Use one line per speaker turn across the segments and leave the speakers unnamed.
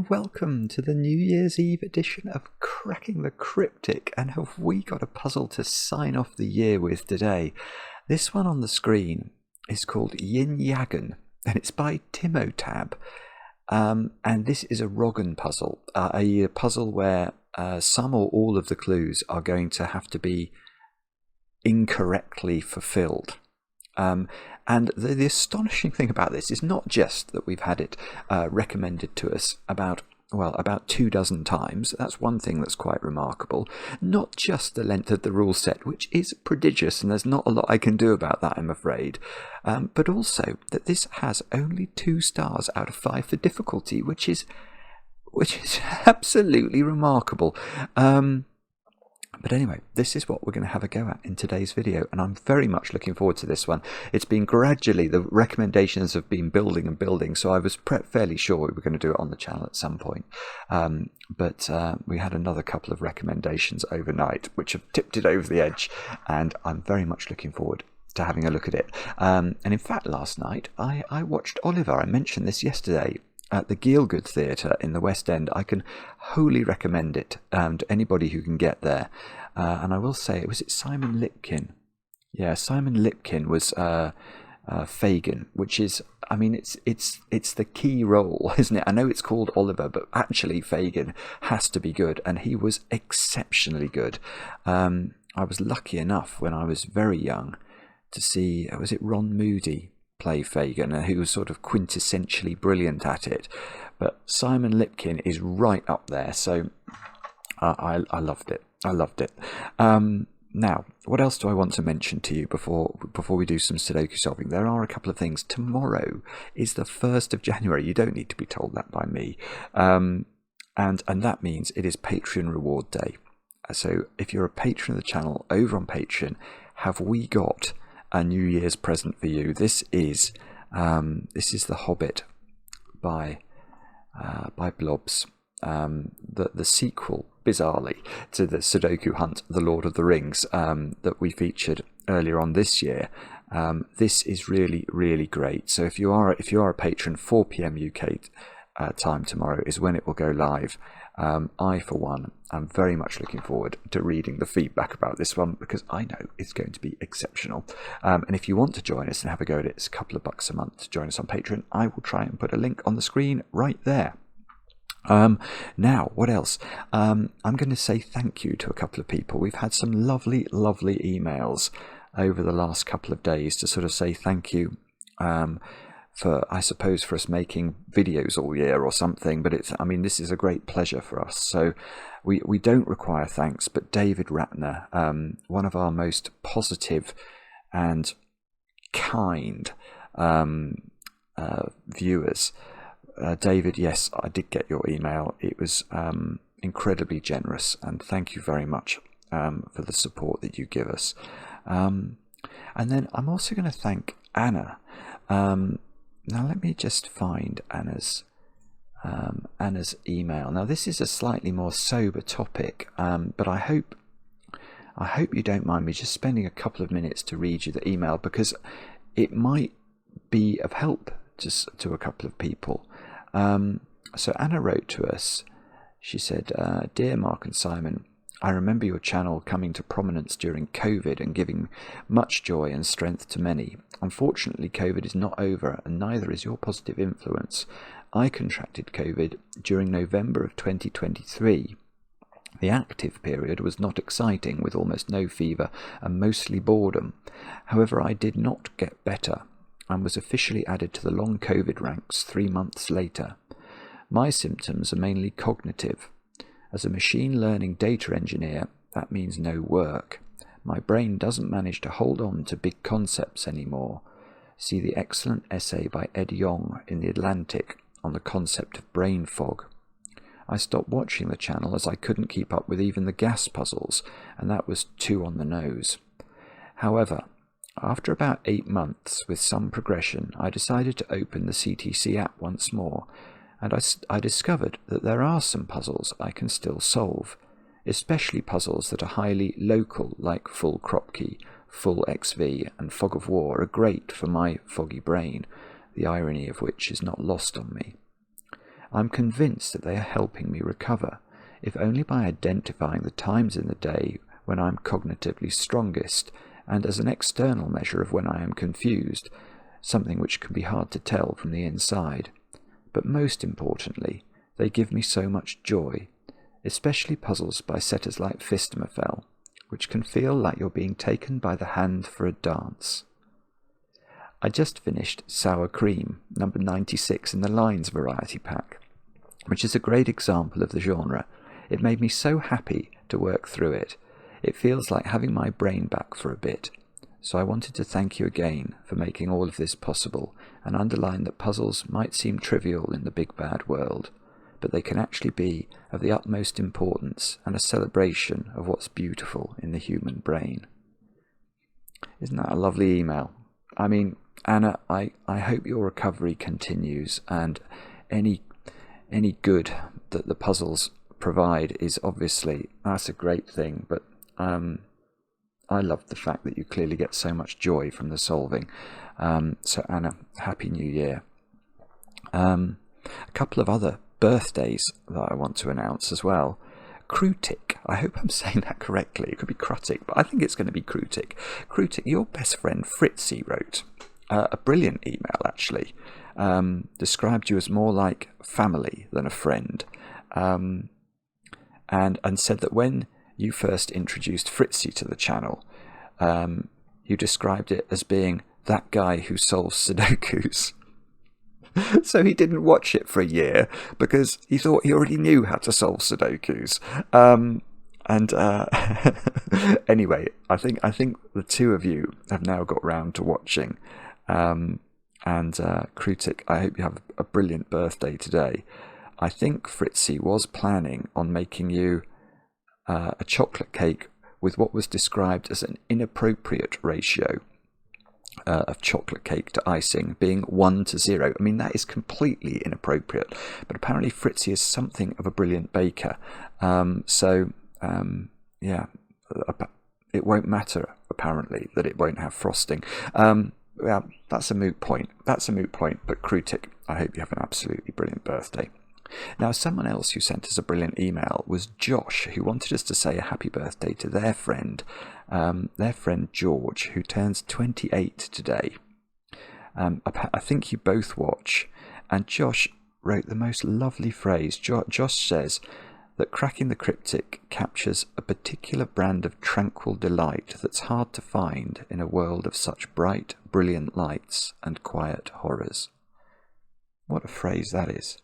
and welcome to the New Year's Eve edition of Cracking the Cryptic. And have we got a puzzle to sign off the year with today? This one on the screen is called Yin Yagn, and it's by Timotab. And this is a WROGN puzzle, a puzzle where some or all of the clues are going to have to be incorrectly fulfilled. And the astonishing thing about this is not just that we've had it recommended to us about 24 times. That's one thing that's quite remarkable. Not just the length of the rule set, which is prodigious, and there's not a lot I can do about that, I'm afraid. But also that this has only 2 stars out of 5 for difficulty, which is absolutely remarkable. But anyway, this is what we're going to have a go at in today's video, and I'm very much looking forward to this one. It's been gradually, the recommendations have been building and building, so I was fairly sure we were going to do it on the channel at some point. But we had another couple of recommendations overnight, which have tipped it over the edge, and I'm very much looking forward to having a look at it. And in fact, last night, I watched Oliver. I mentioned this yesterday. At the Gielgud Theatre in the West End. I can wholly recommend it to anybody who can get there. And I will say, was it Simon Lipkin? Yeah, Simon Lipkin was Fagin, which is, I mean, it's the key role, isn't it? I know it's called Oliver, but actually Fagin has to be good, and he was exceptionally good. I was lucky enough when I was very young to see, was it Ron Moody play Fagin, who was sort of quintessentially brilliant at it, but Simon Lipkin is right up there, so I loved it. Now, what else do I want to mention to you before we do some Sudoku solving? There are a couple of things. Tomorrow is the 1st of January. You don't need to be told that by me, and that means it is Patreon Reward Day. So if you're a patron of the channel over on Patreon, have we got a New Year's present for you? This is The Hobbit by Blobz, the sequel, bizarrely, to the Sudoku Hunt, The Lord of the Rings, that we featured earlier on this year. This is really, really great. So if you are a patron, 4 PM UK time tomorrow is when it will go live. I, for one, am very much looking forward to reading the feedback about this one, because I know it's going to be exceptional. And if you want to join us and have a go at it, it's a couple of bucks a month to join us on Patreon. I will try and put a link on the screen right there. Now, what else? I'm going to say thank you to a couple of people. We've had some lovely, lovely emails over the last couple of days to sort of say thank you. For, I suppose, for us making videos all year or something, but this is a great pleasure for us. So we don't require thanks, but David Ratner, one of our most positive and kind viewers. David, yes, I did get your email. It was incredibly generous, and thank you very much for the support that you give us. And then I'm also going to thank Anna. Now let me just find Anna's email. Now this is a slightly more sober topic, but I hope you don't mind me just spending a couple of minutes to read you the email, because it might be of help to a couple of people. So Anna wrote to us. She said, "Dear Mark and Simon, I remember your channel coming to prominence during COVID and giving much joy and strength to many. Unfortunately, COVID is not over, and neither is your positive influence. I contracted COVID during November of 2023. The active period was not exciting, with almost no fever and mostly boredom. However, I did not get better and was officially added to the long COVID ranks 3 months later. My symptoms are mainly cognitive. As a machine learning data engineer, that means no work. My brain doesn't manage to hold on to big concepts anymore. See the excellent essay by Ed Yong in The Atlantic on the concept of brain fog. I stopped watching the channel as I couldn't keep up with even the gas puzzles, and that was too on the nose. However, after about 8 months with some progression, I decided to open the CTC app once more, and I discovered that there are some puzzles I can still solve, especially puzzles that are highly local, like Full Kropki, Full XV, and Fog of War are great for my foggy brain, the irony of which is not lost on me. I'm convinced that they are helping me recover, if only by identifying the times in the day when I am cognitively strongest, and as an external measure of when I am confused, something which can be hard to tell from the inside. But most importantly, they give me so much joy, especially puzzles by setters like Timotab, which can feel like you're being taken by the hand for a dance. I just finished Sour Cream, number 96 in the Lines variety pack, which is a great example of the genre. It made me so happy to work through it. It feels like having my brain back for a bit. So I wanted to thank you again for making all of this possible, and underline that puzzles might seem trivial in the big bad world, but they can actually be of the utmost importance and a celebration of what's beautiful in the human brain. Isn't that a lovely email? I mean, Anna, I hope your recovery continues, and any good that the puzzles provide is obviously, that's a great thing, but I love the fact that you clearly get so much joy from the solving. So Anna, Happy New Year. A couple of other birthdays that I want to announce as well. Krutik, I hope I'm saying that correctly. It could be Krutik, but I think it's going to be Krutik. Krutik, your best friend Fritzy wrote a brilliant email, actually. Described you as more like family than a friend, and said that when you first introduced Fritzy to the channel, you described it as being that guy who solves Sudokus. So he didn't watch it for a year because he thought he already knew how to solve Sudokus. Anyway, I think the two of you have now got round to watching. Krutik, I hope you have a brilliant birthday today. I think Fritzy was planning on making you a chocolate cake with what was described as an inappropriate ratio of chocolate cake to icing, being 1:0. I mean, that is completely inappropriate, but apparently Fritzy is something of a brilliant baker. Yeah, it won't matter, apparently, that it won't have frosting. Yeah, that's a moot point. But Krutik, I hope you have an absolutely brilliant birthday. Now, someone else who sent us a brilliant email was Josh, who wanted us to say a happy birthday to their friend George, who turns 28 today. I think you both watch, and Josh wrote the most lovely phrase. Josh says that cracking the cryptic captures a particular brand of tranquil delight that's hard to find in a world of such bright, brilliant lights and quiet horrors. What a phrase that is.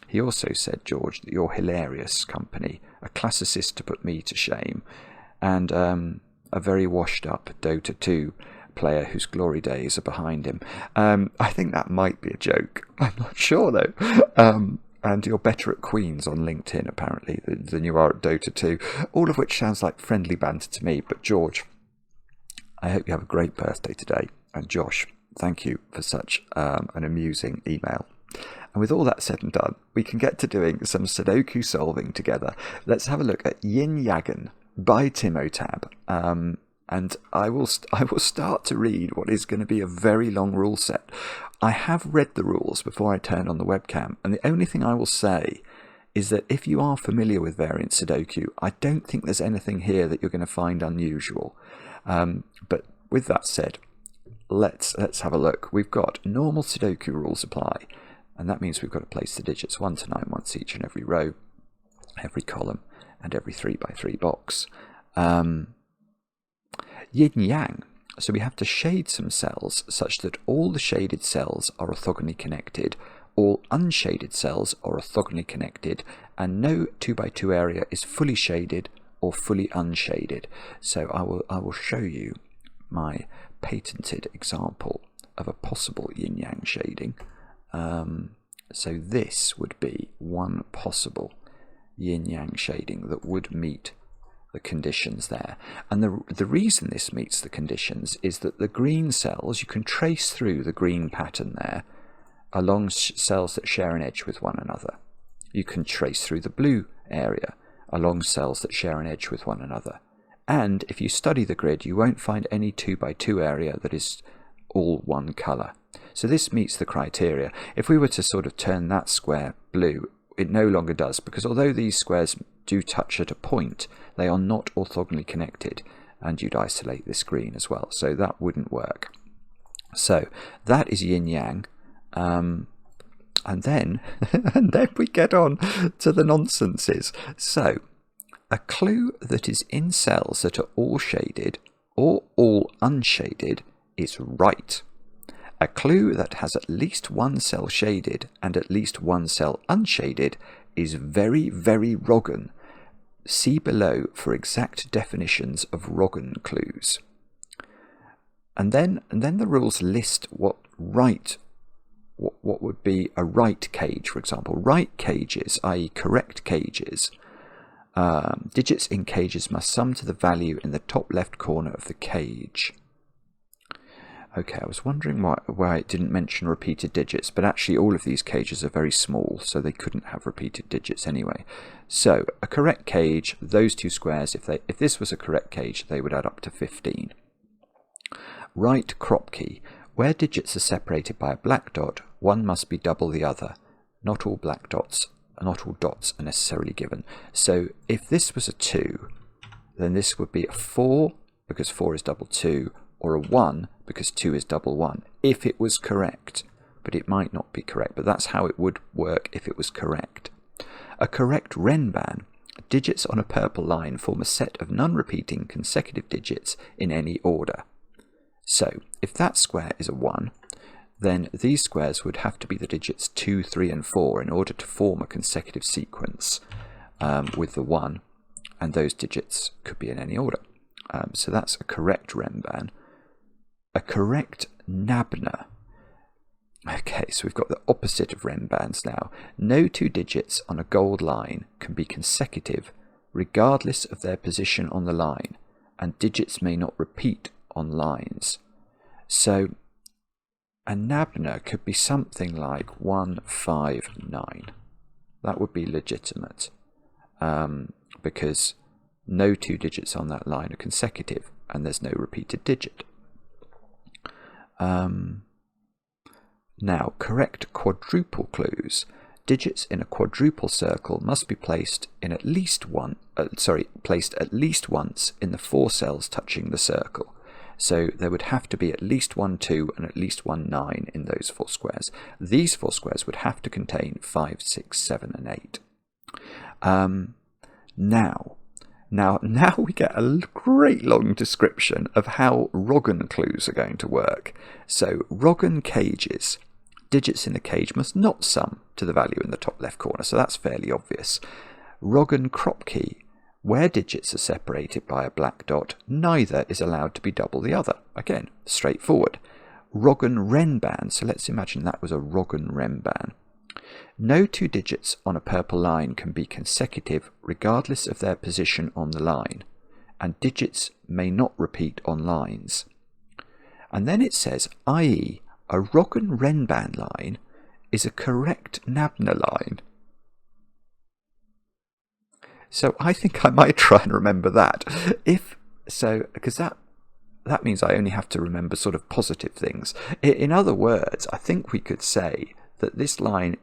He also said, George, that you're hilarious company, a classicist to put me to shame, and a very washed-up Dota 2 player whose glory days are behind him. I think that might be a joke. I'm not sure, though. And you're better at Queens on LinkedIn, apparently, than you are at Dota 2, all of which sounds like friendly banter to me. But George, I hope you have a great birthday today. And Josh, thank you for such an amusing email. And with all that said and done, we can get to doing some Sudoku solving together. Let's have a look at Yin Yagn by Timotab. And I will start to read what is going to be a very long rule set. I have read the rules before I turn on the webcam, and the only thing I will say is that if you are familiar with variant Sudoku, I don't think there's anything here that you're going to find unusual. But with that said, let's have a look. We've got normal Sudoku rules apply, and that means we've got to place the digits 1 to 9 once each in every row, every column, and every 3x3 box. Yin Yang. So we have to shade some cells such that all the shaded cells are orthogonally connected, all unshaded cells are orthogonally connected, and no 2x2 area is fully shaded or fully unshaded. So I will show you my patented example of a possible Yin Yang shading. So this would be one possible Yin Yang shading that would meet the conditions there. And the reason this meets the conditions is that the green cells, you can trace through the green pattern there along cells that share an edge with one another. You can trace through the blue area along cells that share an edge with one another. And if you study the grid, you won't find any 2x2 area that is all one colour. So this meets the criteria. If we were to sort of turn that square blue, it no longer does, because although these squares do touch at a point, they are not orthogonally connected, and you'd isolate this green as well, so that wouldn't work. So that is yin yang, and then we get on to the nonsenses. So a clue that is in cells that are all shaded or all unshaded is right. A clue that has at least one cell shaded and at least one cell unshaded is very, very WROGN. See below for exact definitions of WROGN clues. And then the rules list what would be a right cage, for example. Right cages, i.e. correct cages. Digits in cages must sum to the value in the top left corner of the cage. Okay, I was wondering why it didn't mention repeated digits, but actually all of these cages are very small, so they couldn't have repeated digits anyway. So, a correct cage, those two squares, if this was a correct cage, they would add up to 15. Right crop key. Where digits are separated by a black dot, one must be double the other. Not all dots are necessarily given. So, if this was a 2, then this would be a 4, because 4 is double 2, or a 1, because 2 is double 1, if it was correct. But it might not be correct, but that's how it would work if it was correct. A correct Renban. Digits on a purple line form a set of non-repeating consecutive digits in any order. So, if that square is a 1, then these squares would have to be the digits 2, 3 and 4 in order to form a consecutive sequence with the 1, and those digits could be in any order. So that's a correct Renban. A correct Nabna. Okay, so we've got the opposite of Renbans now. No two digits on a gold line can be consecutive regardless of their position on the line, and digits may not repeat on lines. So a Nabna could be something like 1, 5, 9. That would be legitimate, because no two digits on that line are consecutive, and there's no repeated digit. Now, correct quadruple clues. Digits in a quadruple circle must be placed in at least placed at least once in the 4 cells touching the circle. So there would have to be at least 1 2 and at least 1 9 in those 4 squares. These 4 squares would have to contain 5, 6, 7 and 8. Now we get a great long description of how WROGN clues are going to work. So, WROGN cages. Digits in a cage must not sum to the value in the top left corner, so that's fairly obvious. WROGN crop key. Where digits are separated by a black dot, neither is allowed to be double the other. Again, straightforward. WROGN Renban. So let's imagine that was a WROGN Renban. No two digits on a purple line can be consecutive regardless of their position on the line, and digits may not repeat on lines. And then it says, i.e., a WROGN Renban line is a correct Nabna line. So I think I might try and remember that. Because that means I only have to remember sort of positive things. In other words, I think we could say that this line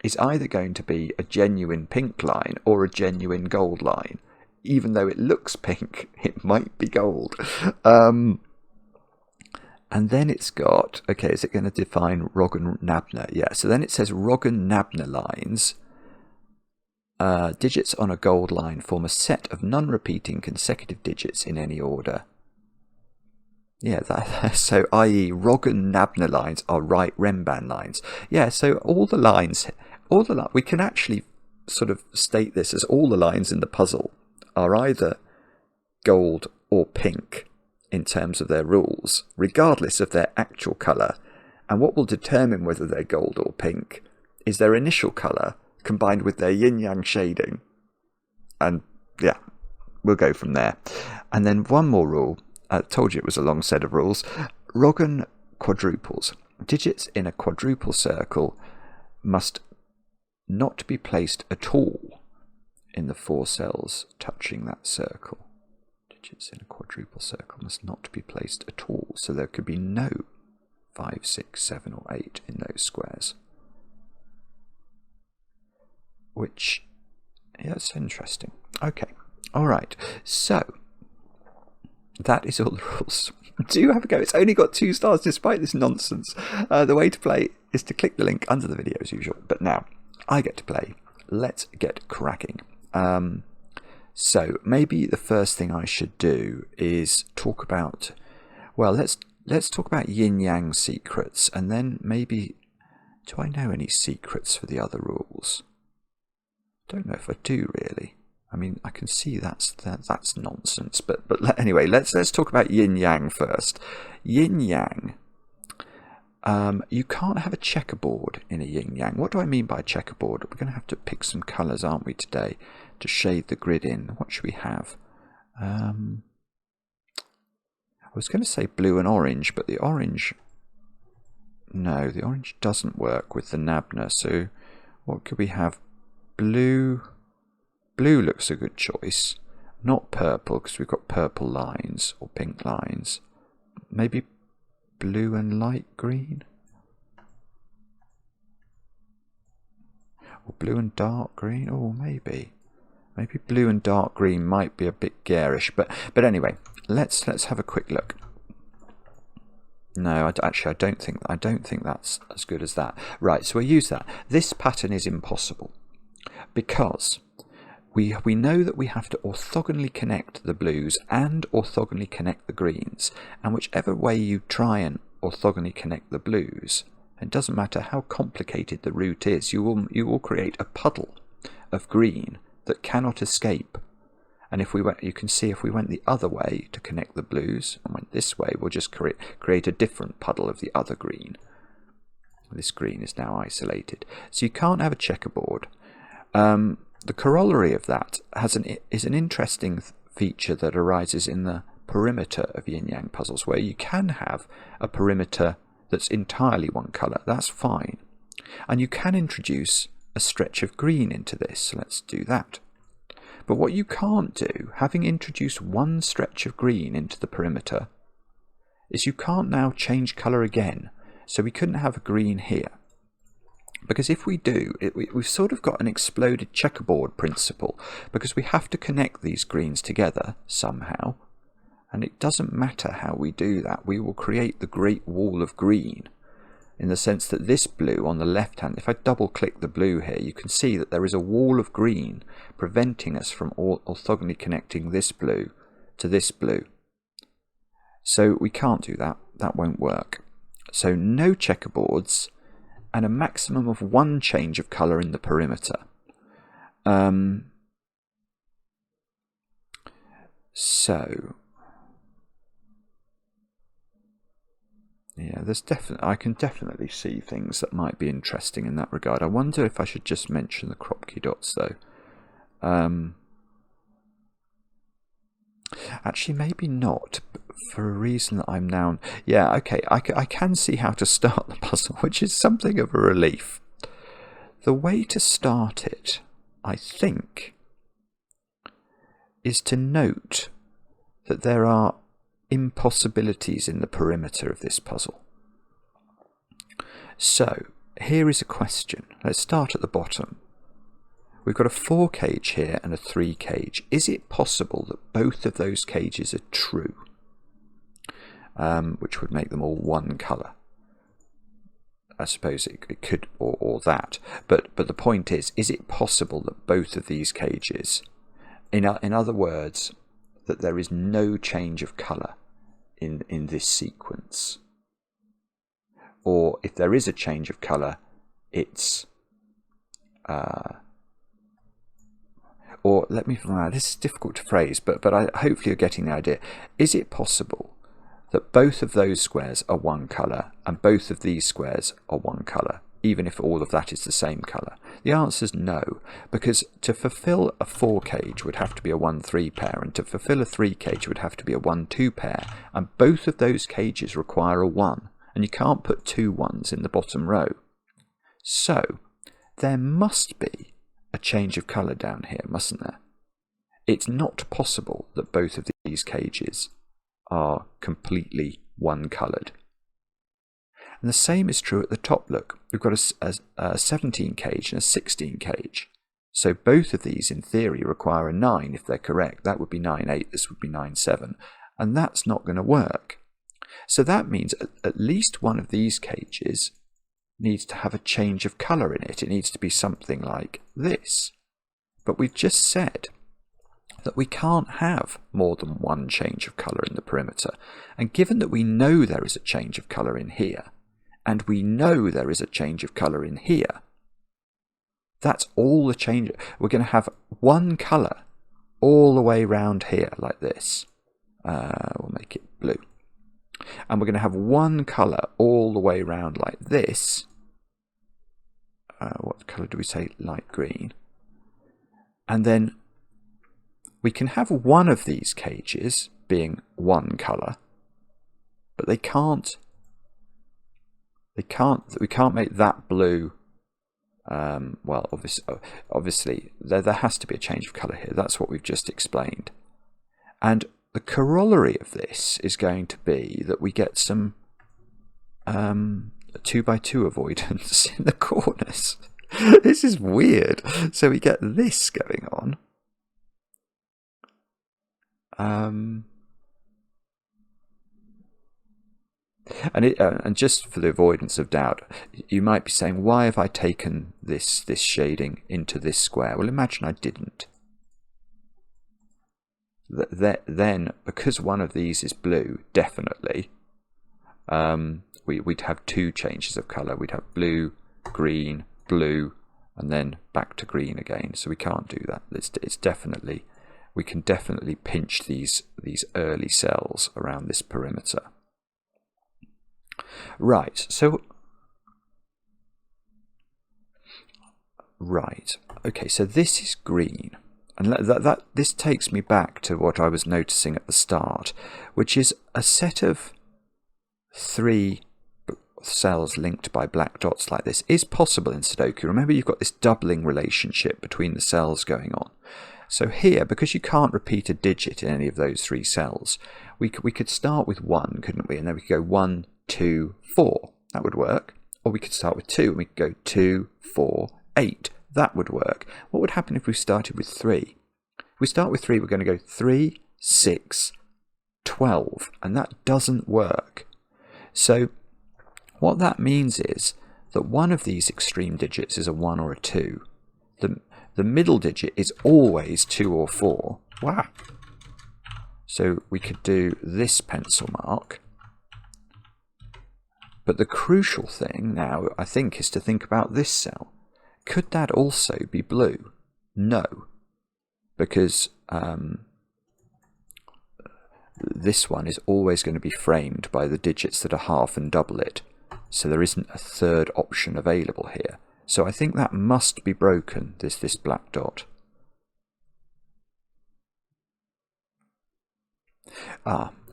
is either going to be a genuine pink line or a genuine gold line. Even though it looks pink, it might be gold. And then it's got, okay, is it going to define WROGN Nabna? Yeah, so then it says WROGN Nabna lines. Digits on a gold line form a set of non-repeating consecutive digits in any order. Yeah, so i.e. WROGN Nabna lines are right Renban lines. Yeah, so we can actually sort of state this as all the lines in the puzzle are either gold or pink in terms of their rules, regardless of their actual colour. And what will determine whether they're gold or pink is their initial colour combined with their Yin Yang shading. And yeah, we'll go from there. And then one more rule. I told you it was a long set of rules. WROGN quadruples. Digits in a quadruple circle must not be placed at all in the 4 cells touching that circle. Digits in a quadruple circle must not be placed at all. So there could be no 5, 6, 7 or 8 in those squares. Which, yeah, that's interesting. Okay, alright, so that is all the rules. Do have a go. It's only got 2 stars despite this nonsense. The way to play is to click the link under the video as usual. But now, I get to play. Let's get cracking. So, maybe the first thing I should do is talk about... Well, let's talk about Yin Yang secrets. And then maybe... Do I know any secrets for the other rules? Don't know if I do, really. I mean, I can see that's nonsense, but anyway, let's talk about Yin Yang first. Yin Yang. You can't have a checkerboard in a Yin Yang. What do I mean by checkerboard? We're going to have to pick some colours, aren't we, today, to shade the grid in. What should we have? I was going to say blue and orange, but the orange... No, the orange doesn't work with the Nabna. So what could we have? Blue... Blue looks a good choice. Not purple, because we've got purple lines or pink lines. Maybe blue and light green? Or blue and dark green? Oh, maybe. Maybe blue and dark green might be a bit garish. But anyway, let's have a quick look. No, actually, I don't think that's as good as that. Right, so we'll use that. This pattern is impossible because we know that we have to orthogonally connect the blues and orthogonally connect the greens, and whichever way you try and orthogonally connect the blues, it doesn't matter how complicated the route is, you will create a puddle of green that cannot escape. And if we went, you can see if we went the other way to connect the blues and went this way, we'll just create a different puddle of the other green. This green is now isolated, so you can't have a checkerboard. The corollary of that is an interesting feature that arises in the perimeter of Yin Yang puzzles, where you can have a perimeter that's entirely one colour. That's fine. And you can introduce a stretch of green into this. So let's do that. But what you can't do, having introduced one stretch of green into the perimeter, is you can't now change colour again. So we couldn't have a green here. Because if we do, we've sort of got an exploded checkerboard principle, because we have to connect these greens together somehow, and it doesn't matter how we do that, we will create the great wall of green, in the sense that this blue on the left hand, if I double click the blue here, you can see that there is a wall of green preventing us from orthogonally connecting this blue to this blue. So we can't do that, that won't work. So no checkerboards, and a maximum of one change of colour in the perimeter. So, yeah, I can definitely see things that might be interesting in that regard. I wonder if I should just mention the crop key dots though. Actually, maybe not, for a reason that I'm now... Yeah, okay, I can see how to start the puzzle, which is something of a relief. The way to start it, I think, is to note that there are impossibilities in the perimeter of this puzzle. So, here is a question. Let's start at the bottom. We've got a 4 cage here and a 3 cage. Is it possible that both of those cages are true? Which would make them all one colour. I suppose it could, or that. But the point is it possible that both of these cages, in other words, that there is no change of colour in this sequence? Or if there is a change of colour, it's... Or let me... this is difficult to phrase, but hopefully you're getting the idea. Is it possible that both of those squares are one colour and both of these squares are one colour, even if all of that is the same colour? The answer is no, because to fulfill a 4 cage would have to be a 1-3 pair, and to fulfill a 3 cage would have to be a 1-2 pair, and both of those cages require a 1, and you can't put 2 1s in the bottom row. So there must be a change of colour down here, mustn't there? It's not possible that both of these cages are completely one coloured. And the same is true at the top. Look, we've got a 17 cage and a 16 cage. So both of these, in theory, require a 9 if they're correct. That would be 9-8, this would be 9-7. And that's not going to work. So that means at least one of these cages needs to have a change of colour in it. It needs to be something like this. But we've just said that we can't have more than one change of colour in the perimeter. And given that we know there is a change of colour in here, and we know there is a change of colour in here, that's all the change. We're going to have one colour all the way round here like this. We'll make it blue. And we're going to have one colour all the way round like this. What colour do we say? Light green. And then we can have one of these cages being one colour, but we can't make that blue. Well, obviously there has to be a change of colour here. That's what we've just explained. And the corollary of this is going to be that we get some 2x2 avoidance in the corners. This is weird. So we get this going on. And just for the avoidance of doubt, you might be saying, why have I taken this shading into this square? Well, imagine I didn't. Then, because one of these is blue, definitely, we'd have two changes of colour. We'd have blue, green, blue, and then back to green again. So we can't do that. It's definitely, we can definitely pinch these early cells around this perimeter. Right, okay, so this is green, and this takes me back to what I was noticing at the start, which is a set of 3 cells linked by black dots like this is possible in Sudoku. Remember, you've got this doubling relationship between the cells going on. So here, because you can't repeat a digit in any of those 3 cells, we could start with 1, couldn't we? And then we could go 1, 2, 4. That would work. Or we could start with 2 and we could go 2, 4, 8. That would work. What would happen if we started with 3? If we start with 3, we're going to go 3, 6, 12. And that doesn't work. So what that means is that one of these extreme digits is a 1 or a 2. The middle digit is always 2 or 4. Wow. So we could do this pencil mark. But the crucial thing now, I think, is to think about this cell. Could that also be blue? No. Because this one is always going to be framed by the digits that are half and double it. So there isn't a third option available here. So I think that must be broken, this black dot.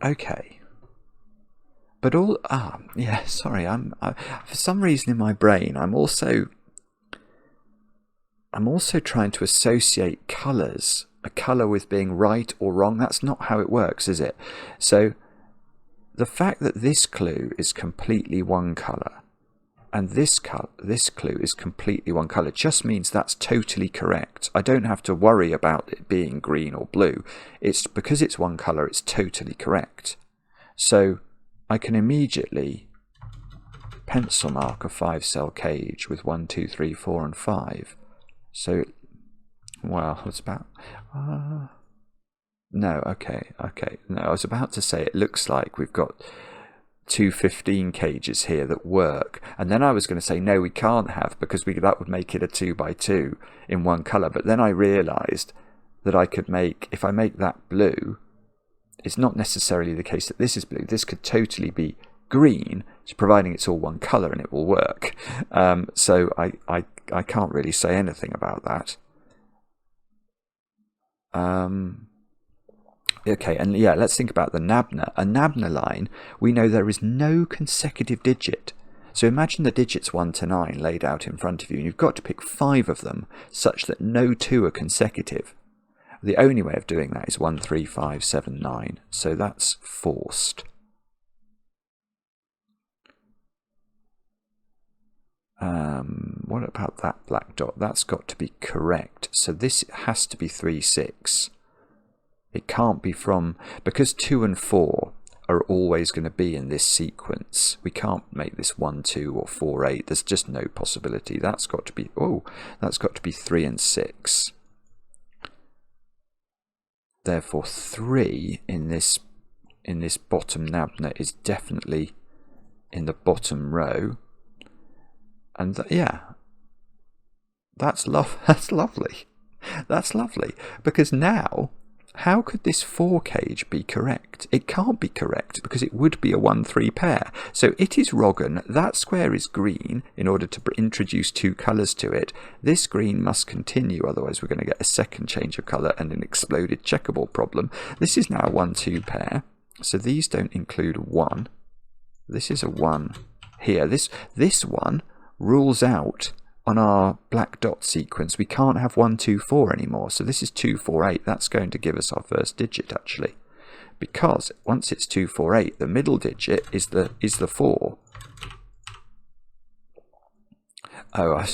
Okay. But yeah, sorry, for some reason in my brain, I'm also trying to associate colours, a colour with being right or wrong. That's not how it works, is it? So the fact that this clue is completely one colour and this clue is completely one colour just means that's totally correct. I don't have to worry about it being green or blue. It's because it's one colour, it's totally correct. So I can immediately pencil mark a 5-cell cage with 1, 2, 3, 4, and 5. So, well, it's about... no, okay. No, I was about to say it looks like we've got 2 15 cages here that work. And then I was going to say, no, we can't have, because that would make it a 2x2 in one colour. But then I realised that I could make, if I make that blue, it's not necessarily the case that this is blue. This could totally be green, providing it's all one colour and it will work. So I can't really say anything about that. Okay, and yeah, let's think about the Nabna. A Nabna line, we know there is no consecutive digit. So imagine the digits 1 to 9 laid out in front of you, and you've got to pick 5 of them such that no 2 are consecutive. The only way of doing that is 1, 3, 5, 7, 9. So that's forced. What about that black dot? That's got to be correct. So this has to be 3, 6. It can't be from, because 2 and 4 are always going to be in this sequence. We can't make this 1, 2 or 4, 8. There's just no possibility. That's got to be, that's got to be 3 and 6. Therefore 3 in this bottom nabna is definitely in the bottom row. And yeah, that's lovely. That's lovely. Because now, how could this 4 cage be correct? It can't be correct because it would be a 1-3 pair. So it is WROGN. That square is green in order to introduce 2 colours to it. This green must continue, otherwise we're going to get a second change of colour and an exploded checkerboard problem. This is now a 1-2 pair. So these don't include 1. This is a 1 here. This one rules out on our black dot sequence. We can't have 1, 2, 4 anymore. So this is 2, 4, 8. That's going to give us our first digit actually, because once it's 2, 4, 8, the middle digit is the 4. Oh,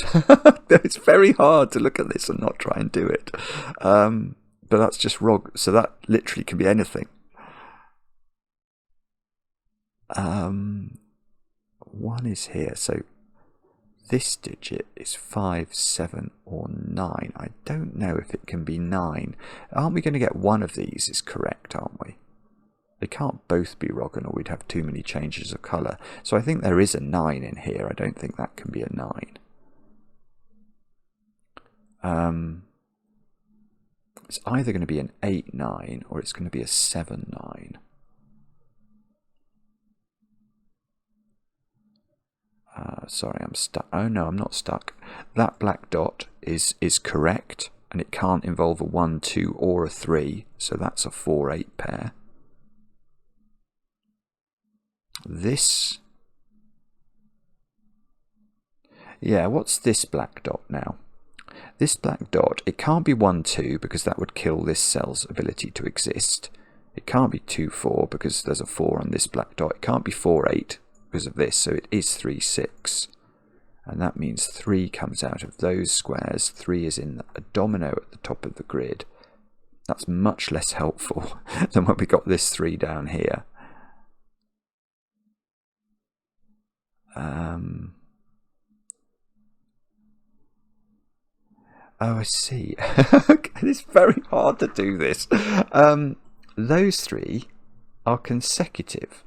it's very hard to look at this and not try and do it. But that's just WROGN. So that literally can be anything. 1 is here. So this digit is 5, 7 or 9. I don't know if it can be 9. Aren't we going to get one of these is correct, aren't we? They can't both be WROGN or we'd have too many changes of colour. So I think there is a 9 in here. I don't think that can be a 9. It's either going to be an 8, 9 or it's going to be a 7, 9. Sorry, I'm stuck. Oh no, I'm not stuck. That black dot is correct, and it can't involve a 1, 2 or a 3, so that's a 4, 8 pair. This, yeah, what's this black dot now? This black dot, it can't be 1, 2 because that would kill this cell's ability to exist. It can't be 2, 4 because there's a 4 on this black dot. It can't be 4, 8. Because of this, so it is 3, 6, and that means 3 comes out of those squares. 3 is in a domino at the top of the grid. That's much less helpful than when we got this 3 down here. Oh, I see. It's very hard to do this. Those 3 are consecutive,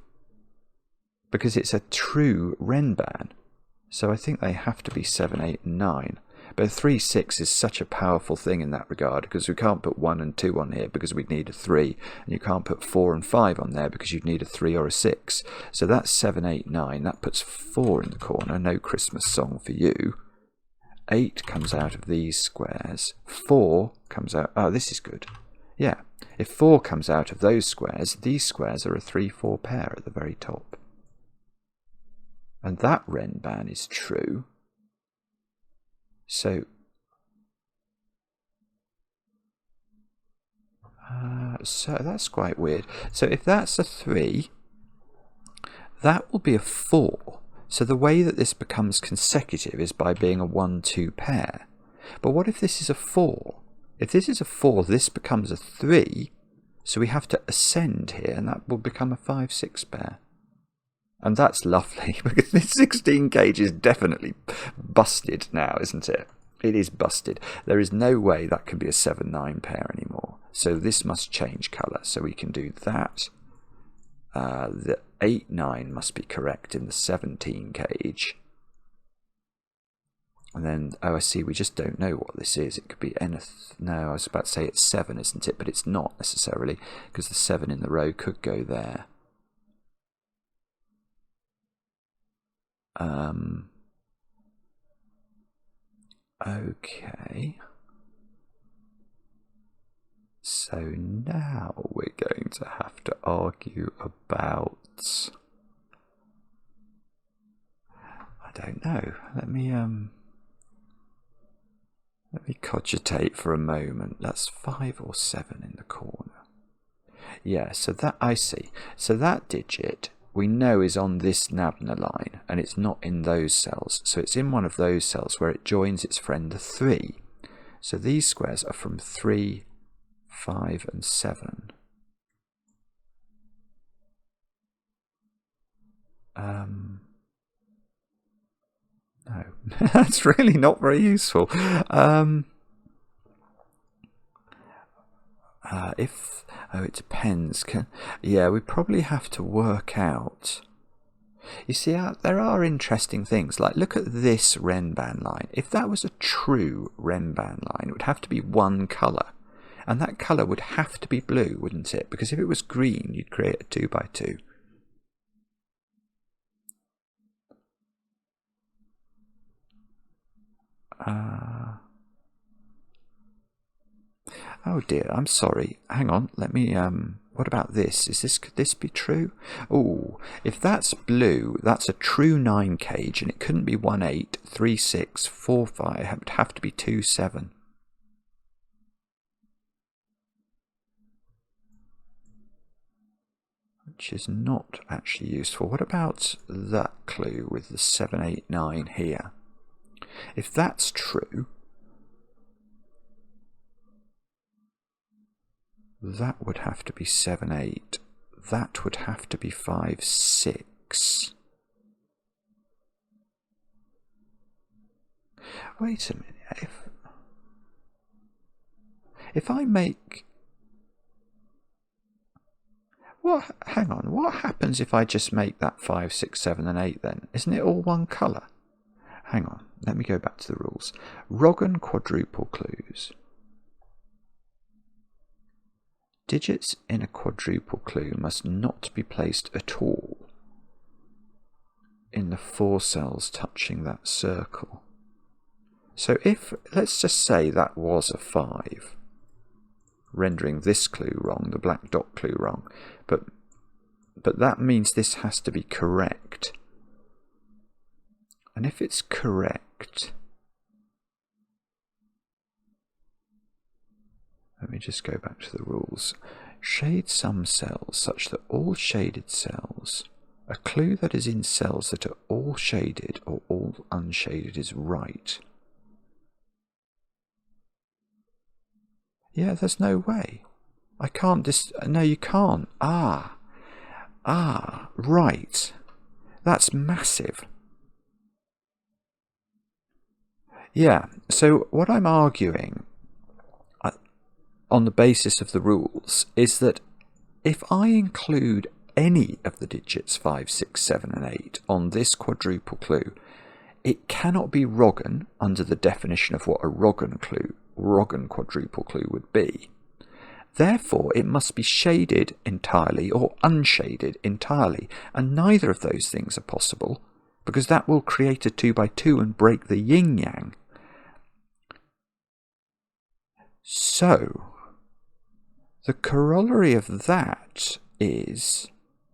because it's a true Renban. So I think they have to be 7, 8 and 9. But 3, 6 is such a powerful thing in that regard, because we can't put 1 and 2 on here because we'd need a 3. And you can't put 4 and 5 on there because you'd need a 3 or a 6. So that's 7, 8, 9. That puts 4 in the corner. No Christmas song for you. 8 comes out of these squares. 4 comes out... Oh, this is good. Yeah. If 4 comes out of those squares, these squares are a 3, 4 pair at the very top. And that Renban is true. So, so that's quite weird. So if that's a 3, that will be a 4. So the way that this becomes consecutive is by being a 1, 2 pair. But what if this is a 4? If this is a 4, this becomes a 3. So we have to ascend here, and that will become a 5, 6 pair. And that's lovely, because this 16 cage is definitely busted now, isn't it? It is busted. There is no way that can be a 7, 9 pair anymore. So this must change colour. So we can do that. The 8, 9 must be correct in the 17 cage. And then, oh, I see, we just don't know what this is. It could be anything. No, I was about to say it's 7, isn't it? But it's not necessarily, because the 7 in the row could go there. Okay. So now we're going to have to argue about... I don't know. Let me cogitate for a moment. That's 5 or 7 in the corner. Yeah, so that, I see. So that digit we know is on this Nabna line, and it's not in those cells. So it's in one of those cells where it joins its friend the 3. So these squares are from 3, 5 and 7. No, that's really not very useful. It depends. Yeah, we probably have to work out. You see, there are interesting things. Like, look at this Renban line. If that was a true Renban line, it would have to be one colour. And that colour would have to be blue, wouldn't it? Because if it was green, you'd create a 2 by 2. Oh dear, I'm sorry. Hang on, let me, what about this? Could this be true? Oh, if that's blue, that's a true 9 cage, and it couldn't be 1, 8, 3, 6, 4, 5. It would have to be 2, 7. Which is not actually useful. What about that clue with the 7, 8, 9 here? If that's true, that would have to be 7, 8. That would have to be 5, 6. Wait a minute. If I make... What? Hang on. What happens if I just make that 5, 6, 7 and 8 then? Isn't it all one colour? Hang on. Let me go back to the rules. WROGN quadruple clues. Digits in a quadruple clue must not be placed at all in the 4 cells touching that circle. So if, let's just say that was a 5, rendering this clue wrong, the black dot clue wrong, but that means this has to be correct. And if it's correct, let me just go back to the rules. Shade some cells such that all shaded cells, a clue that is in cells that are all shaded or all unshaded is right. Yeah, there's no way. I can't no, you can't. Right. That's massive. Yeah, so what I'm arguing on the basis of the rules is that if I include any of the digits 5, 6, 7 and 8 on this quadruple clue, it cannot be WROGN under the definition of what a WROGN quadruple clue would be. Therefore, it must be shaded entirely or unshaded entirely, and neither of those things are possible, because that will create a 2 by 2 and break the Yin Yang. So, the corollary of that is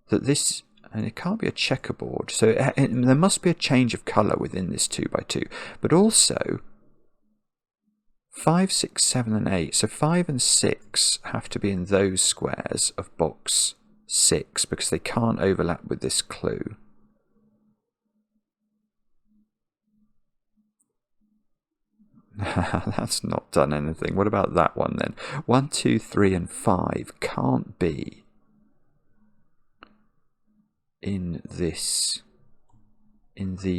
that this, and it can't be a checkerboard, so there must be a change of colour within this 2 by 2, but also 5, 6, 7 and 8, so 5 and 6 have to be in those squares of box 6 because they can't overlap with this clue. That's not done anything. What about that one then? 1, 2, 3 and 5 can't be in these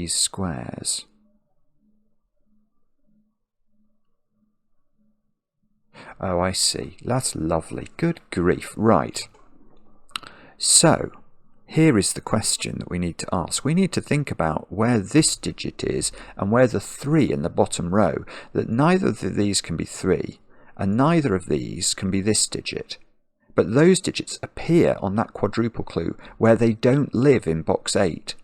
squares. Oh, I see. That's lovely. Good grief. Right. So, here is the question that we need to ask. We need to think about where this digit is and where the 3 in the bottom row, that neither of these can be 3 and neither of these can be this digit. But those digits appear on that quadruple clue where they don't live in box 8.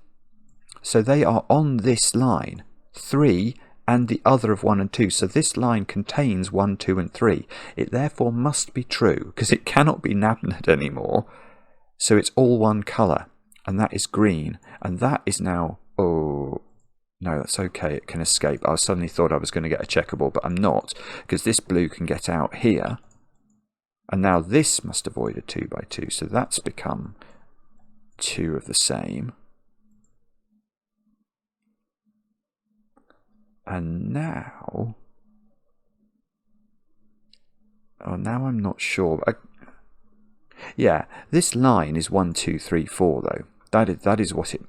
So they are on this line, 3 and the other of 1 and 2. So this line contains 1, 2 and 3. It therefore must be true because it cannot be Nabnad anymore. So it's all one colour, and that is green, and that is now, oh, no, that's okay, it can escape. I suddenly thought I was going to get a checkerboard, but I'm not, because this blue can get out here, and now this must avoid a 2 by 2, so that's become 2 of the same. And now... Oh, now I'm not sure. Yeah, this line is 1, 2, 3, 4 though. That is what it...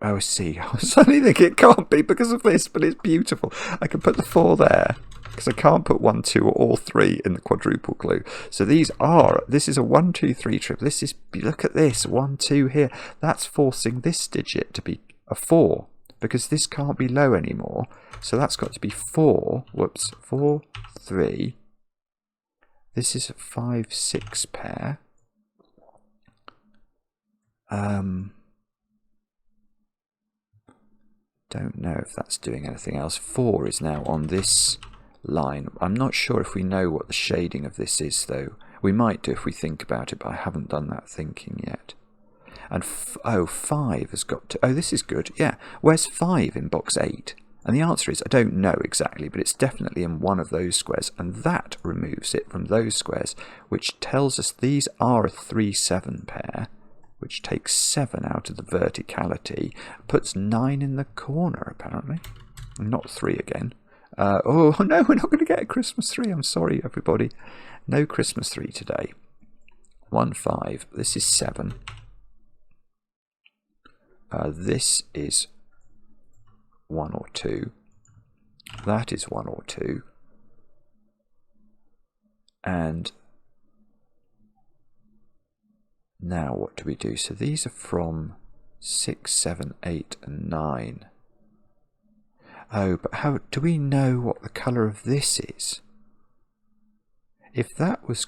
Oh, I see. I was suddenly thinking it can't be because of this, but it's beautiful. I can put the 4 there because I can't put 1, 2 or all 3 in the quadruple clue. So this is a 1, 2, 3 triple. This is, look at this, 1, 2 here. That's forcing this digit to be a 4 because this can't be low anymore. So that's got to be 4. Whoops, 4, 3. This is a 5, 6 pair. Don't know if that's doing anything else. 4 is now on this line. I'm not sure if we know what the shading of this is, though. We might do if we think about it, but I haven't done that thinking yet. And 5 has got to... Oh, this is good. Yeah. Where's 5 in box 8? And the answer is, I don't know exactly, but it's definitely in one of those squares. And that removes it from those squares, which tells us these are a 3, 7 pair, which takes 7 out of the verticality, puts 9 in the corner, apparently. Not 3 again. Oh, no, we're not going to get a Christmas tree. I'm sorry, everybody. No Christmas tree today. 1, 5. This is 7. This is 1 or 2. That is 1 or 2. And now what do we do? So these are from 6, 7, 8 and 9. Oh, but how do we know what the colour of this is? If that was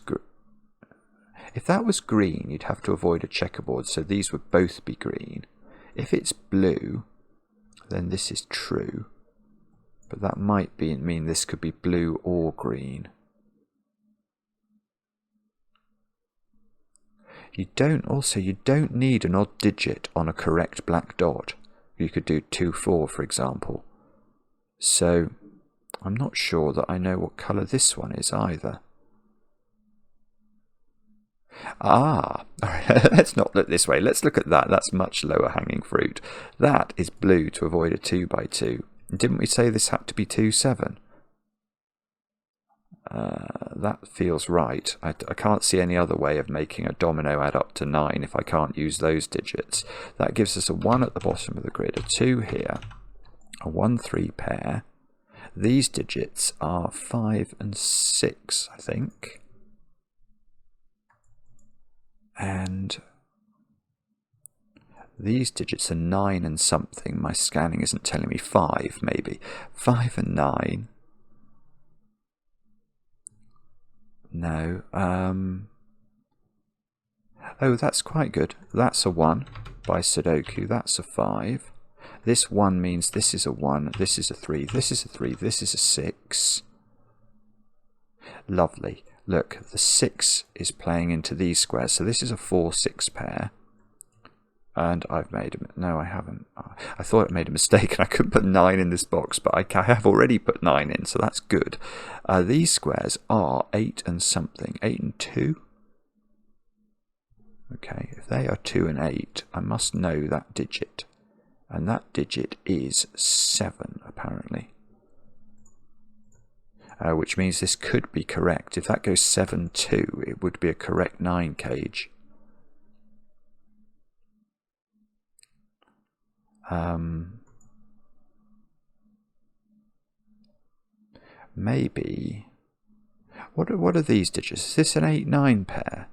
green, you'd have to avoid a checkerboard, so these would both be green. If it's blue, then this is true. But that might mean this could be blue or green. You don't need an odd digit on a correct black dot. You could do 2, 4, for example. So I'm not sure that I know what colour this one is either. Ah, let's not look this way. Let's look at that. That's much lower hanging fruit. That is blue to avoid a 2 by 2. Didn't we say this had to be 2, 7? That feels right. I can't see any other way of making a domino add up to 9 if I can't use those digits. That gives us a 1 at the bottom of the grid, a 2 here, a 1, 3 pair. These digits are 5 and 6, I think. And these digits are 9 and something. My scanning isn't telling me 5, maybe. 5 and 9. No. Oh, that's quite good. That's a 1 by Sudoku. That's a 5. This 1 means this is a 1, this is a 3, this is a 3, this is a 6. Lovely. Look, the 6 is playing into these squares. So this is a 4, 6 pair. And I've made a... No, I haven't. I thought I made a mistake and I couldn't put 9 in this box, but I have already put 9 in, so that's good. These squares are 8 and something. 8 and 2? Okay, if they are 2 and 8, I must know that digit. And that digit is 7, apparently. Which means this could be correct. If that goes 7, 2, it would be a correct 9 cage. Maybe. What are these digits? Is this an 8, 9 pair?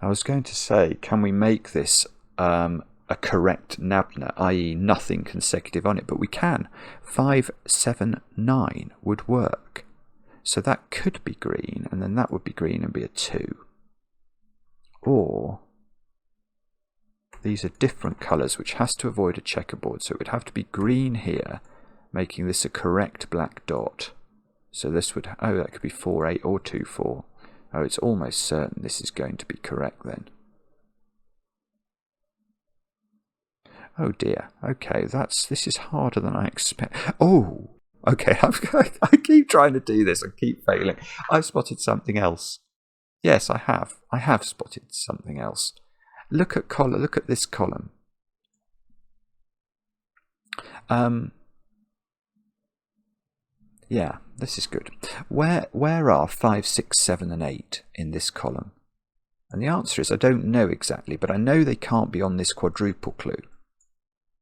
I was going to say, can we make this a correct nabna, i.e. nothing consecutive on it, but we can. 5, 7, 9 would work. So that could be green, and then that would be green and be a 2. Or these are different colours, which has to avoid a checkerboard, so it would have to be green here, making this a correct black dot. So this would, oh, that could be 4, 8 or 2, 4. Oh, it's almost certain this is going to be correct then. Oh dear. Okay, this is harder than I expect. Oh, okay. I keep trying to do this. I keep failing. I've spotted something else. Yes, I have. I have spotted something else. Look at this column. Yeah, this is good. Where are 5, 6, 7, and 8 in this column? And the answer is I don't know exactly, but I know they can't be on this quadruple clue.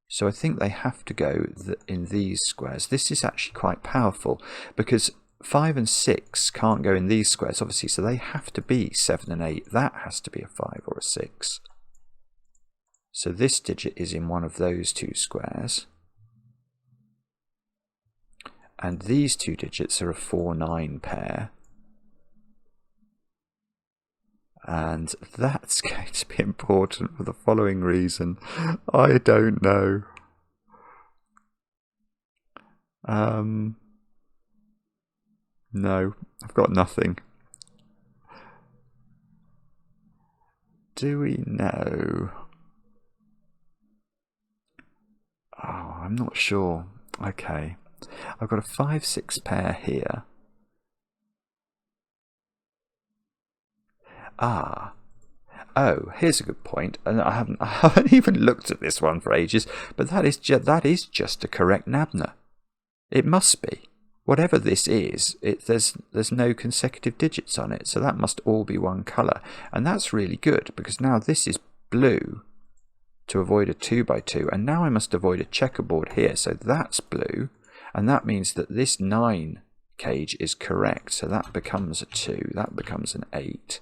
So I think they have to go in these squares. This is actually quite powerful because 5 and 6 can't go in these squares, obviously, so they have to be 7 and 8. That has to be a 5 or a 6. So this digit is in one of those two squares. And these two digits are a 4-9 pair. And that's going to be important for the following reason. I don't know. No, I've got nothing. Do we know? Oh, I'm not sure. Okay. I've got a 5, 6 pair here. Ah. Oh, here's a good point. And I haven't even looked at this one for ages, but that is just a correct Nabna. It must be. Whatever this is, there's no consecutive digits on it, so that must all be one colour. And that's really good, because now this is blue to avoid a 2x2, and now I must avoid a checkerboard here, so that's blue. And that means that this 9 cage is correct. So that becomes a 2. That becomes an 8.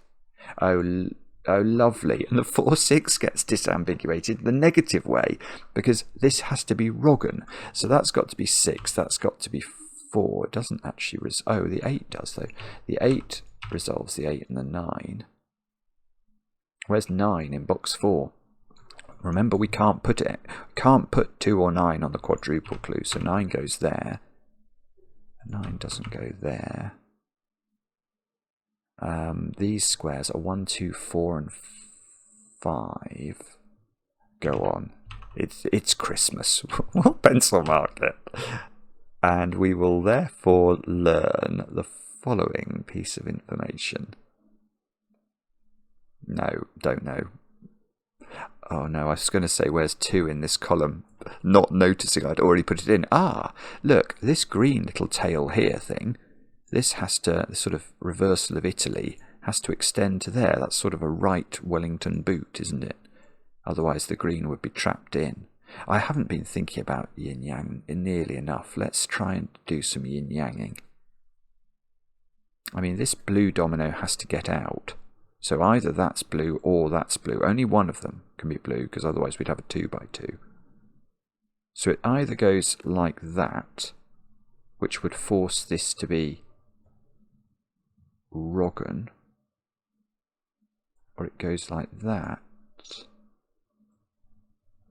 Oh, lovely. And the 4, 6 gets disambiguated the negative way because this has to be WROGN. So that's got to be 6. That's got to be 4. It doesn't actually oh, the 8 does though. The 8 resolves the 8 and the 9. Where's 9 in box 4? Remember, we can't put 2 or 9 on the quadruple clue, so 9 goes there. 9 doesn't go there. These squares are 1, 2, 4, and 5. Go on. It's Christmas. We'll pencil mark it. And we will therefore learn the following piece of information. No, don't know. Oh no, I was going to say where's 2 in this column, not noticing I'd already put it in. Ah, look, this green little tail here thing, this has to, the sort of reversal of Italy, has to extend to there. That's sort of a right Wellington boot, isn't it? Otherwise the green would be trapped in. I haven't been thinking about Yin Yang nearly enough. Let's try and do some Yin Yanging. I mean, this blue domino has to get out. So either that's blue or that's blue. Only one of them can be blue, because otherwise we'd have a 2x2. So it either goes like that, which would force this to be WROGN, or it goes like that.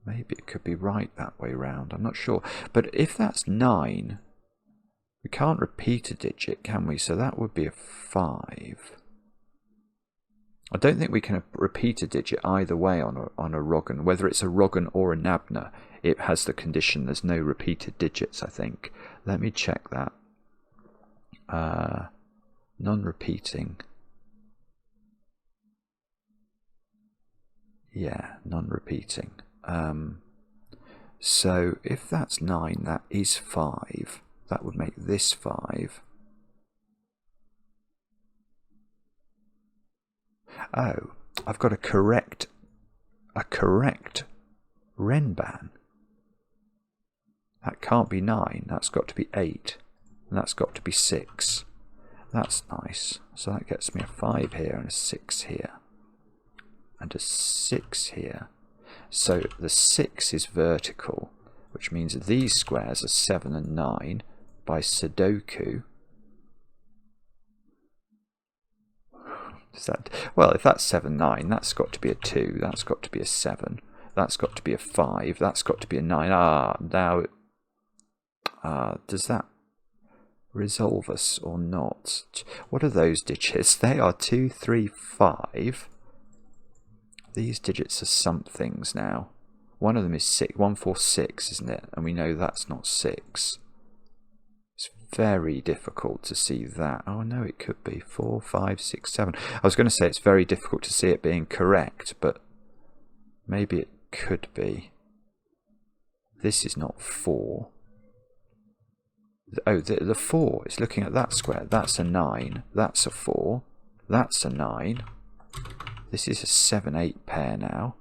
Maybe it could be right that way round, I'm not sure. But if that's 9, we can't repeat a digit, can we? So that would be a 5. I don't think we can repeat a digit either way on a WROGN. Whether it's a WROGN or a Nabna, it has the condition there's no repeated digits, I think. Let me check that. Non-repeating. Yeah, non-repeating. So if that's 9, that is 5. That would make this 5. Oh, I've got a correct Renban. That can't be 9, that's got to be 8, and that's got to be 6. That's nice. So that gets me a 5 here and a 6 here. And a 6 here. So the 6 is vertical, which means that these squares are 7 and 9 by Sudoku. Well, if that's 7, 9, that's got to be a 2, that's got to be a 7, that's got to be a 5, that's got to be a 9. Now, does that resolve us or not? What are those digits? They are 2, 3, 5. These digits are somethings now. One of them is 6, 1, 4, 6, isn't it? And we know that's not 6. It's very difficult to see that. Oh no, it could be 4, 5, 6, 7. I was going to say it's very difficult to see it being correct, but maybe it could be. This is not 4. Oh, the 4 is looking at that square. That's a 9. That's a 4. That's a 9. This is a 7, 8 pair now.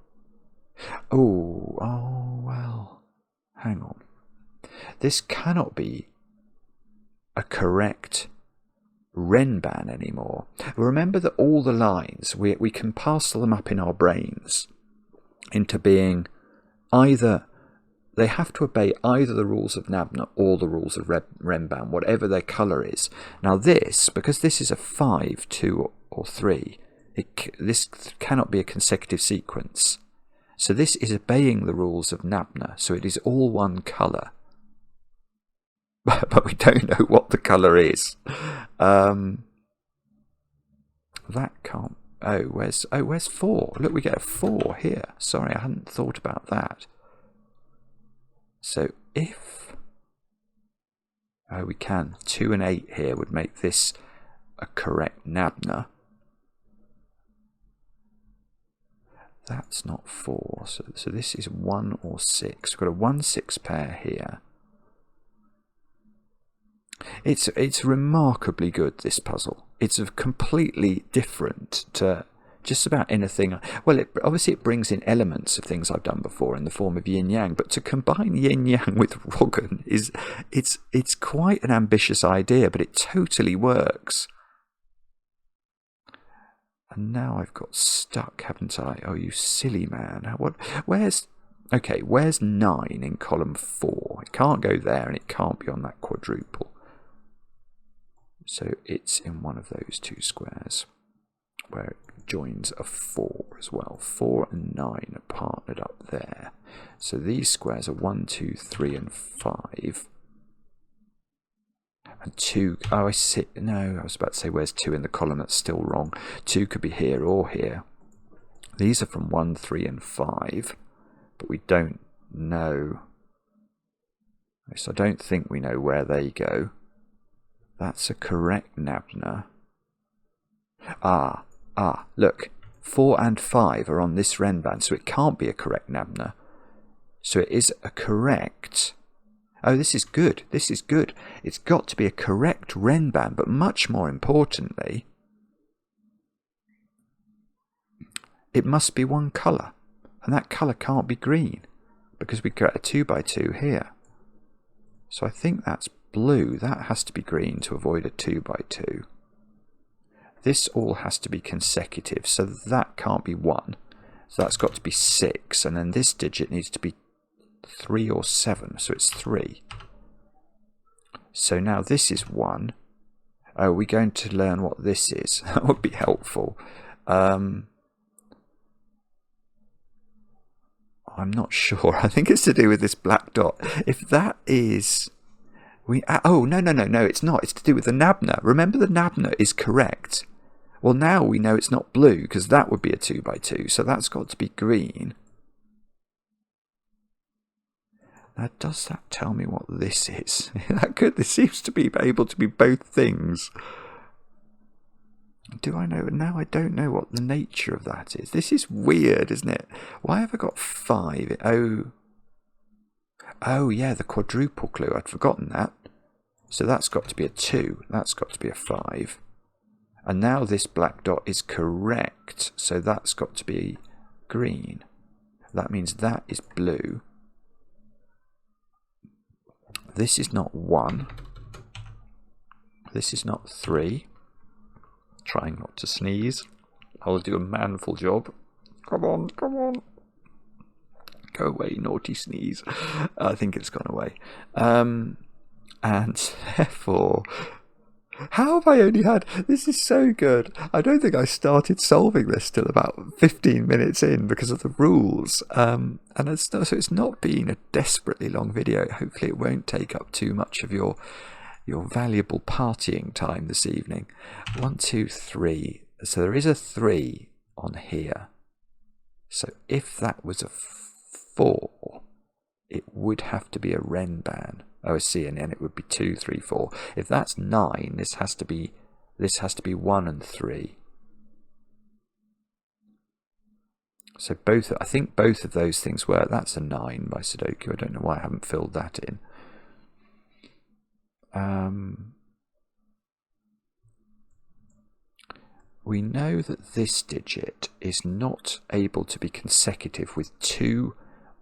Oh, well. Hang on. This cannot be a correct renban anymore. Remember that all the lines, we can parcel them up in our brains into being either, they have to obey either the rules of Nabna or the rules of renban, whatever their colour is. Now this, because this is a 5, 2 or 3, this cannot be a consecutive sequence. So this is obeying the rules of Nabna, so it is all one colour. But we don't know what the colour is. That can't... where's 4? Look, we get a 4 here. Sorry, I hadn't thought about that. So if... Oh, we can. 2 and 8 here would make this a correct Nabna. That's not 4. So this is 1 or 6. We've got a 1, 6 pair here. It's remarkably good, this puzzle. It's completely different to just about anything. Well, obviously it brings in elements of things I've done before in the form of Yin Yang, but to combine Yin Yang with WROGN it's quite an ambitious idea, but it totally works. And now I've got stuck, haven't I? Oh, you silly man. Where's 9 in column 4? It can't go there, and it can't be on that quadruple. So it's in one of those 2 squares where it joins a 4 as well. 4 and 9 are partnered up there. So these squares are 1, 2, 3 and 5. And 2, oh I see, no, I was about to say where's 2 in the column, that's still wrong. 2 could be here or here. These are from 1, 3 and 5, but we don't know. So I don't think we know where they go. That's a correct Nabna. Look, 4 and 5 are on this renban, so it can't be a correct Nabna. So it is a correct... Oh, this is good. This is good. It's got to be a correct renban, but much more importantly, it must be one colour. And that colour can't be green, because we get a 2 by 2 here. So I think that's blue. That has to be green to avoid a 2 by 2. This all has to be consecutive, so that can't be 1. So that's got to be 6, and then this digit needs to be 3 or 7, so it's 3. So now this is 1. Oh, we're going to learn what this is. That would be helpful. I'm not sure. I think it's to do with this black dot. If that is... Oh, no, it's not. It's to do with the Nabna. Remember, the Nabna is correct. Well, now we know it's not blue, because that would be a 2 by 2, so that's got to be green. Now, does that tell me what this is? This seems to be able to be both things. Do I know? Now I don't know what the nature of that is. This is weird, isn't it? Why have I got 5? Oh yeah, the quadruple clue. I'd forgotten that. So that's got to be a 2. That's got to be a 5. And now this black dot is correct. So that's got to be green. That means that is blue. This is not 1. This is not 3. Trying not to sneeze. I'll do a manful job. Come on, come on. Go away, naughty sneeze. I think it's gone away. And therefore, how have I only had... This is so good. I don't think I started solving this till about 15 minutes in because of the rules. And so it's not been a desperately long video. Hopefully it won't take up too much of your valuable partying time this evening. 1, 2, 3. So there is a 3 on here. So if that was a 4, it would have to be a renban. Oh, I see, and then it would be 2, 3, 4. If that's 9, this has to be 1 and 3. So I think both of those things work. That's a 9 by Sudoku. I don't know why I haven't filled that in. We know that this digit is not able to be consecutive with 2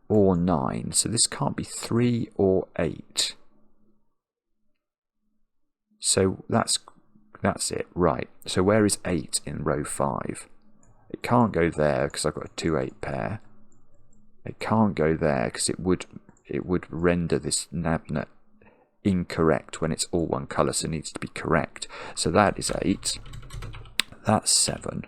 or 9, so this can't be 3 or 8. So that's it, right. So where is 8 in row 5? It can't go there because I've got a 2-8 pair. It can't go there because it would render this nabna incorrect when it's all one colour, so it needs to be correct. So that is 8. That's 7.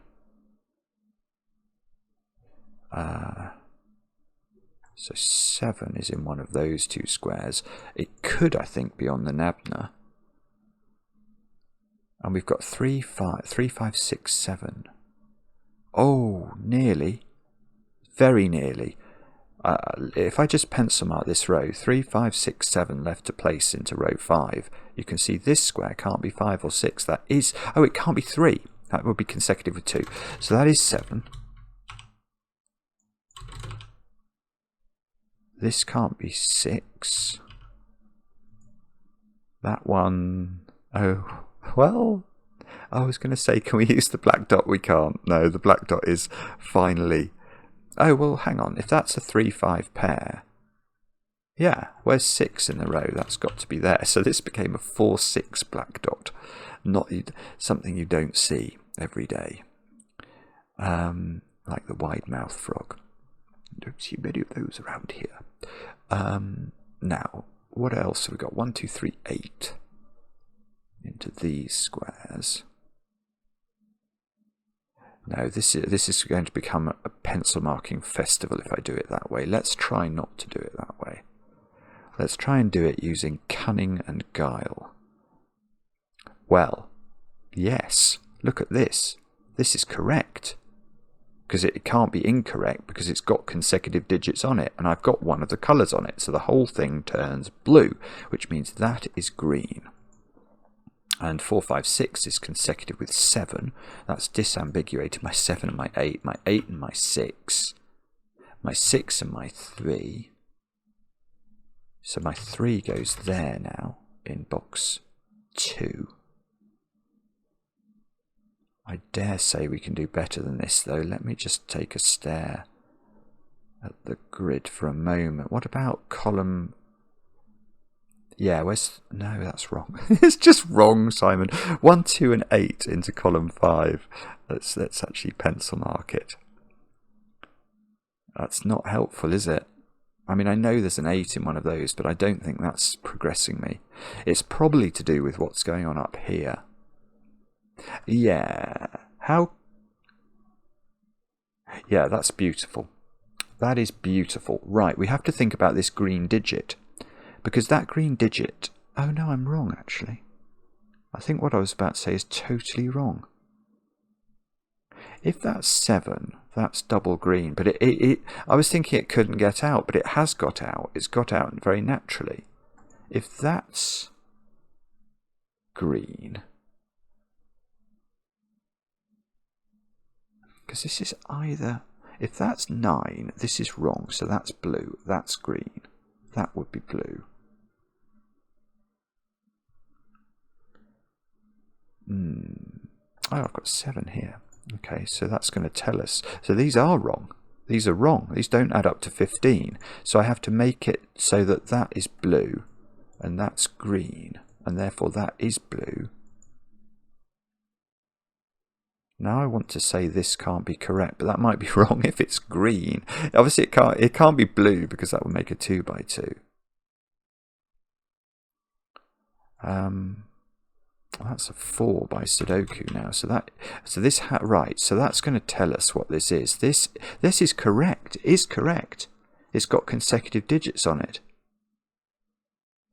So 7 is in one of those two squares. It could, I think, be on the nabna. And we've got 3, 5, 6, 7. Oh, nearly. Very nearly. If I just pencil mark this row, 3, 5, 6, 7 left to place into row 5, you can see this square can't be 5 or 6. That is... Oh, it can't be 3. That would be consecutive with 2. So that is 7. This can't be 6. That one... Oh, well... I was going to say, can we use the black dot? We can't. No, the black dot is finally... Oh, well, hang on. If that's a 3-5 pair... Yeah, where's 6 in the row? That's got to be there. So this became a 4-6 black dot. Not something you don't see every day. Like the wide-mouthed frog. Don't see many of those around here. Now, what else have we got? 1, 2, 3, 8 into these squares. No, this is going to become a pencil marking festival if I do it that way. Let's try not to do it that way. Let's try and do it using cunning and guile. Well, yes, look at this. This is correct. Because it can't be incorrect because it's got consecutive digits on it. And I've got one of the colours on it. So the whole thing turns blue, which means that is green. And 4, 5, 6 is consecutive with 7. That's disambiguated my 7 and my 8, my 8 and my 6, my 6 and my 3. So my 3 goes there now in box 2. I dare say we can do better than this though. Let me just take a stare at the grid for a moment. What about column... Yeah, no, that's wrong. It's just wrong, Simon. 1, 2 and 8 into column 5. Let's actually pencil mark it. That's not helpful, is it? I mean, I know there's an 8 in one of those, but I don't think that's progressing me. It's probably to do with what's going on up here. Yeah. How... Yeah, that's beautiful. That is beautiful. Right, we have to think about this green digit. Because that green digit... Oh no, I'm wrong actually. I think what I was about to say is totally wrong. If that's 7, that's double green. But I was thinking it couldn't get out, but it has got out. It's got out very naturally. If that's green... Because this is either... If that's 9, this is wrong. So that's blue. That's green. That would be blue. Oh, I've got 7 here. Okay, so that's going to tell us. So these are wrong. These are wrong. These don't add up to 15. So I have to make it so that that is blue and that's green. And therefore that is blue. Now I want to say this can't be correct, but that might be wrong if it's green. Obviously it can't be blue because that would make a 2 by 2. That's a 4 by Sudoku now. Right. So that's going to tell us what this is. This is correct. Is correct. It's got consecutive digits on it.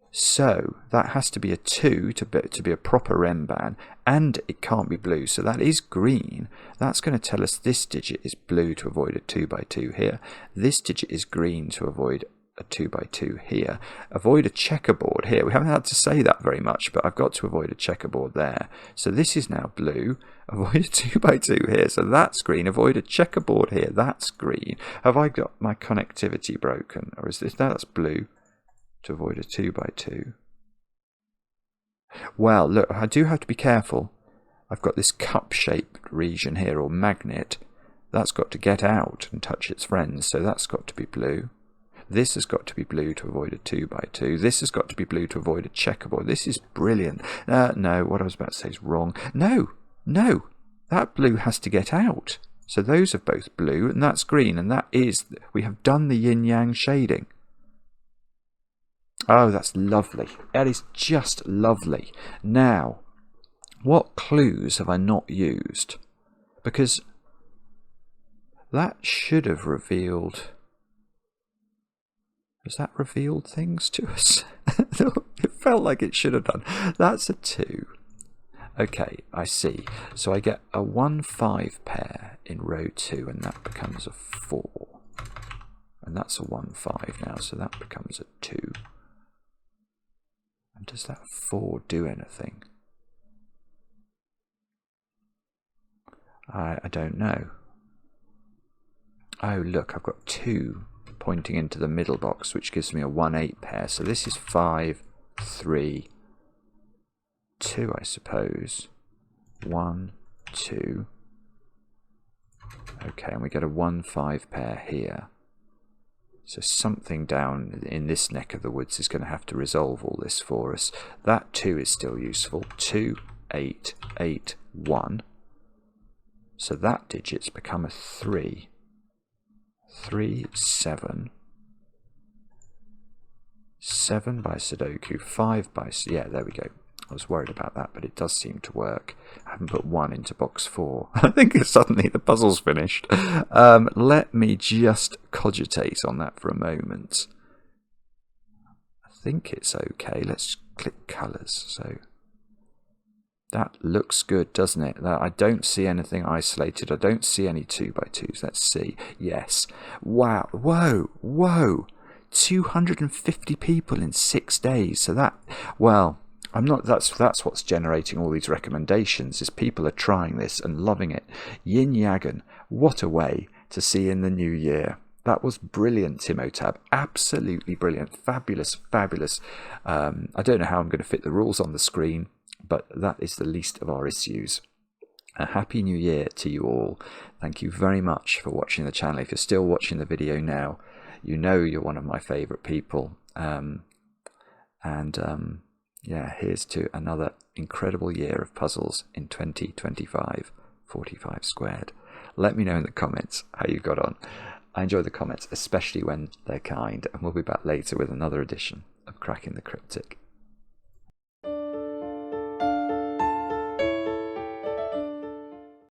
So that has to be a 2 to be a proper Renban, and it can't be blue. So that is green. That's going to tell us this digit is blue to avoid a 2 by 2 here. This digit is green to avoid a 2x2 here. Avoid a checkerboard here. We haven't had to say that very much, but I've got to avoid a checkerboard there. So this is now blue. Avoid a 2x2 here. So that's green. Avoid a checkerboard here. That's green. Have I got my connectivity broken? Or is this... No, that's blue. To avoid a 2x2. Well, look, I do have to be careful. I've got this cup-shaped region here, or magnet. That's got to get out and touch its friends. So that's got to be blue. This has got to be blue to avoid a 2x2. This has got to be blue to avoid a checkerboard. This is brilliant. No, what I was about to say is wrong. No, that blue has to get out. So those are both blue, and that's green, and that is, we have done the yin yang shading. Oh, that's lovely. That is just lovely. Now, what clues have I not used? Because that should have revealed... Has that revealed things to us? It felt like it should have done. That's a 2. Okay, I see. So I get a 1-5 pair in row 2, and that becomes a 4. And that's a 1-5 now, so that becomes a 2. And does that 4 do anything? I don't know. Oh, look, I've got 2 pointing into the middle box, which gives me a 1-8 pair. So this is 5, 3, 2, I suppose. 1, 2. Okay, and we get a 1-5 pair here. So something down in this neck of the woods is going to have to resolve all this for us. That 2 is still useful. 2, 8, 8, 1. So that digit's become a 3. 3, 7. 7 by Sudoku, 5 by... Yeah, there we go. I was worried about that, but it does seem to work. I haven't put 1 into box 4. I think suddenly the puzzle's finished. Let me just cogitate on that for a moment. I think it's okay. Let's click colours. So that looks good, doesn't it? I don't see anything isolated. I don't see any 2x2s. Let's see. Yes. Wow. Whoa. 250 people in 6 days. So that, well, I'm not. That's what's generating all these recommendations. Is people are trying this and loving it. Yin Yagn. What a way to see in the new year. That was brilliant, Timotab. Absolutely brilliant. Fabulous. I don't know how I'm going to fit the rules on the screen, but that is the least of our issues. A happy new year to you all. Thank you very much for watching the channel. If you're still watching the video now, you know you're one of my favourite people. Yeah, here's to another incredible year of puzzles in 2025, 45 squared. Let me know in the comments how you got on. I enjoy the comments, especially when they're kind, and we'll be back later with another edition of Cracking the Cryptic.